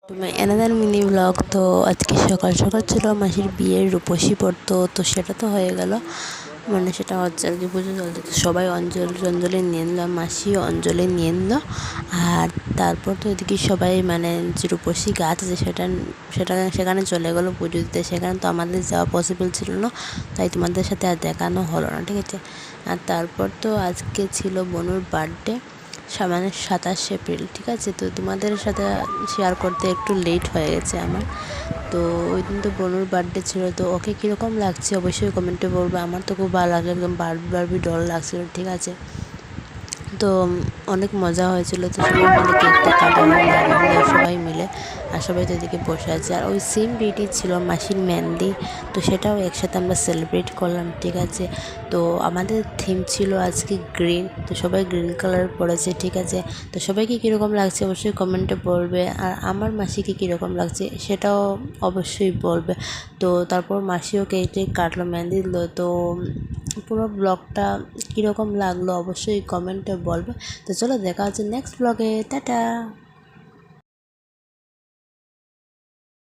Another mini blog. তো আজকে সকাল সকাল ছিল মাসির বিয়ের রূপসী পড়তো, তো সেটা তো হয়ে গেল, মানে সেটা হচ্ছে আর কি পুজো চলছে। তো সবাই অঞ্জলি নিয়ে নিল, মাসিও অঞ্জলি নিয়ে নিল। আর তারপর তো এদিকে সবাই মানে যে রূপসী গাছ আছে সেখানে চলে গেলো পুজো দিতে। সেখানে তো আমাদের যাওয়া পসিবল ছিল না, তাই তোমাদের সাথে আর দেখানো হলো না, ঠিক আছে। আর তারপর তো আজকে ছিল বনুর বার্থডে, মানে 27 এপ্রিল, ঠিক আছে। তো তোমাদের সাথে শেয়ার করতে একটু লেট হয়ে গেছে আমার। তো ওই দিন তো বনুর বার্থডে ছিল, তো ওকে কীরকম লাগছে অবশ্যই কমেন্টে বলবে। আমার তো খুব ভালো লাগলো, একদম বারবি ডল লাগছিল, ঠিক আছে। তো অনেক মজা হয়েছিল। তো সবাই মিলে কেকটা কাটানো সবাই মিলে, আর সবাই তো এদিকে বসে আছে। আর ওই সেম ডেটই ছিল মাসির মেহেন্দি, তো সেটাও একসাথে আমরা সেলিব্রেট করলাম, ঠিক আছে। তো আমাদের থিম ছিল আজকে গ্রিন, তো সবাই গ্রিন কালার পরেছে, ঠিক আছে। তো সবাইকে কীরকম লাগছে অবশ্যই কমেন্টে বলবে, আর আমার মাসিকে কীরকম লাগছে সেটাও অবশ্যই বলবে। তো তারপর মাসিও কেক কাটলো, মেহেন্দি দিল। তো পুরো ব্লগটা কীরকম লাগলো অবশ্যই কমেন্টে বলবে। তো চলো দেখা হচ্ছে নেক্সট ব্লগে, টাটা।